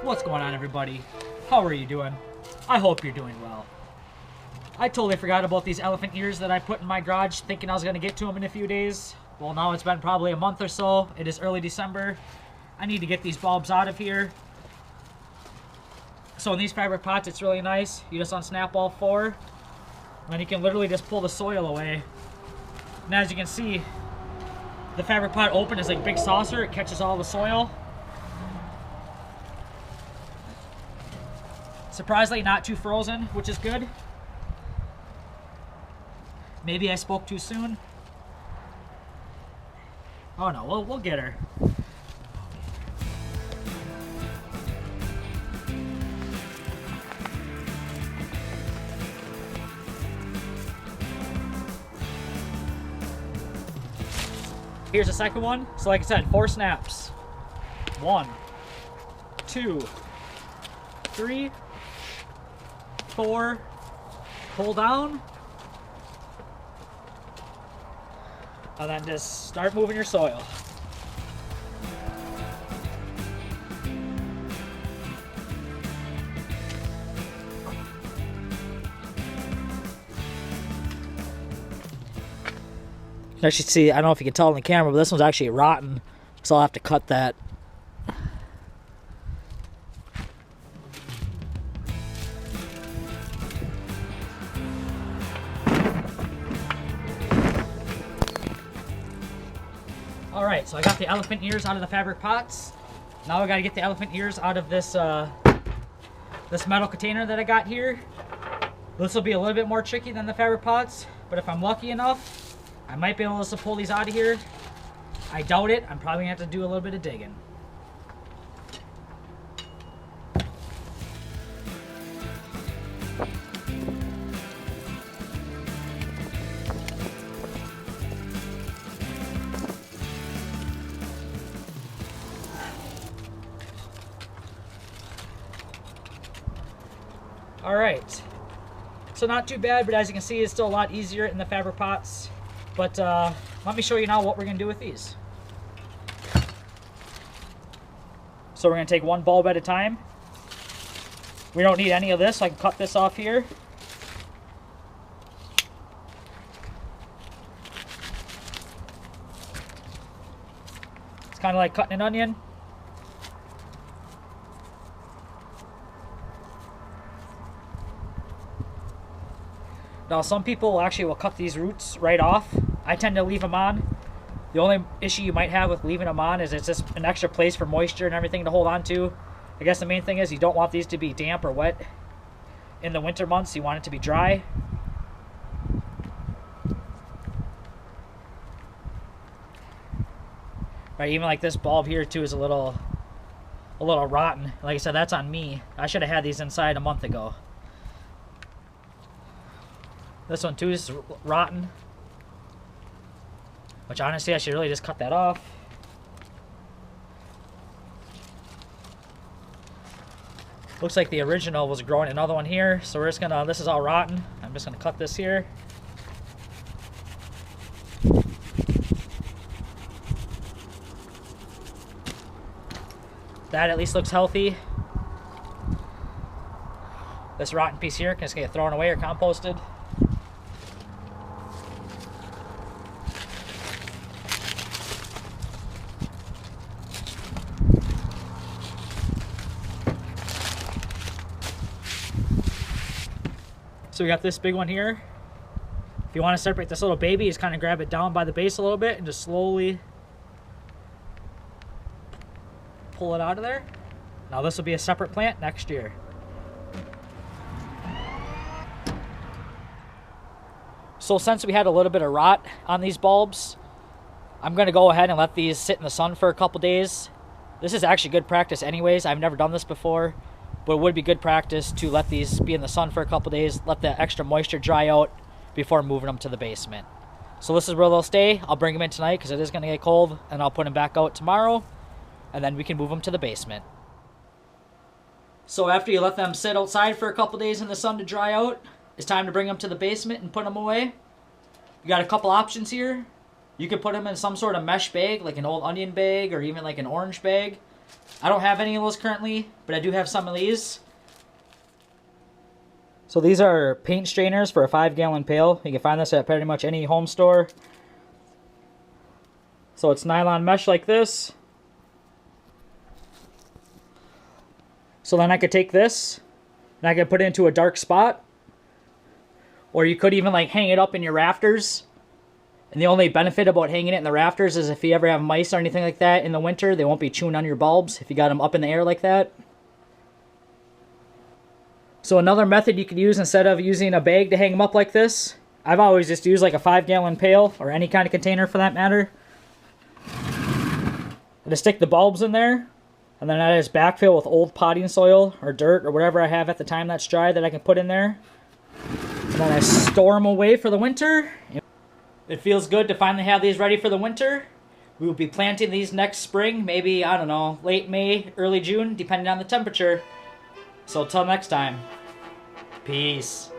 What's going on, everybody? How are you doing? I hope you're doing well. I totally forgot about these elephant ears that I put in my garage, thinking I was going to get to them in a few days. Well, now it's been probably a month or so. It is early December. I need to get these bulbs out of here. So in these fabric pots, it's really nice. You just unsnap all four, and then you can literally just pull the soil away. And as you can see, the fabric pot open is like a big saucer. It catches all the soil. Surprisingly, not too frozen, which is good. Maybe I spoke too soon. Oh no, we'll get her. Here's the second one. So like I said, 4 snaps. 1, 2, 3, 4, pull down, and then just start moving your soil. You should see, I don't know if you can tell in the camera, but this one's actually rotten, so I'll have to cut that. Alright, so I got the elephant ears out of the fabric pots. Now I gotta get the elephant ears out of this this metal container that I got here. This will be a little bit more tricky than the fabric pots, but if I'm lucky enough, I might be able to pull these out of here. I doubt it. I'm probably gonna have to do a little bit of digging. Alright, so not too bad, but as you can see, it's still a lot easier in the fabric pots. But let me show you now what we're going to do with these. So we're going to take one bulb at a time. We don't need any of this, so I can cut this off here. It's kind of like cutting an onion. Now some people actually will cut these roots right off. I tend to leave them on. The only issue you might have with leaving them on is it's just an extra place for moisture and everything to hold on to. I guess the main thing is you don't want these to be damp or wet in the winter months. You want it to be dry. Right, even like this bulb here too is a little rotten. Like I said, that's on me. I should have had these inside a month ago. This one too is rotten, which honestly I should really just cut that off. Looks like the original was growing another one here, so we're just gonna, this is all rotten. I'm just gonna cut this here. That at least looks healthy. This rotten piece here can just get thrown away or composted. So we got this big one here. If you want to separate this little baby, just kind of grab it down by the base a little bit and just slowly pull it out of there. Now this will be a separate plant next year. So since we had a little bit of rot on these bulbs, I'm going to go ahead and let these sit in the sun for a couple days. This is actually good practice anyways. I've never done this before. But it would be good practice to let these be in the sun for a couple days, let the extra moisture dry out before moving them to the basement. So this is where they'll stay. I'll bring them in tonight because it is going to get cold, and I'll put them back out tomorrow, and then we can move them to the basement. So after you let them sit outside for a couple days in the sun to dry out, it's time to bring them to the basement and put them away. You got a couple options here. You could put them in some sort of mesh bag, like an old onion bag or even like an orange bag. I don't have any of those currently, but I do have some of these. So these are paint strainers for a 5-gallon pail. You can find this at pretty much any home store. So it's nylon mesh like this. So then I could take this and I could put it into a dark spot. Or you could even like hang it up in your rafters. And the only benefit about hanging it in the rafters is if you ever have mice or anything like that in the winter, they won't be chewing on your bulbs if you got them up in the air like that. So another method you could use instead of using a bag to hang them up like this, I've always just used like a 5-gallon pail or any kind of container for that matter. I just stick the bulbs in there, and then I just backfill with old potting soil or dirt or whatever I have at the time that's dry that I can put in there. And then I store them away for the winter. It feels good to finally have these ready for the winter. We will be planting these next spring, maybe, I don't know, late May, early June, depending on the temperature. So till next time, peace.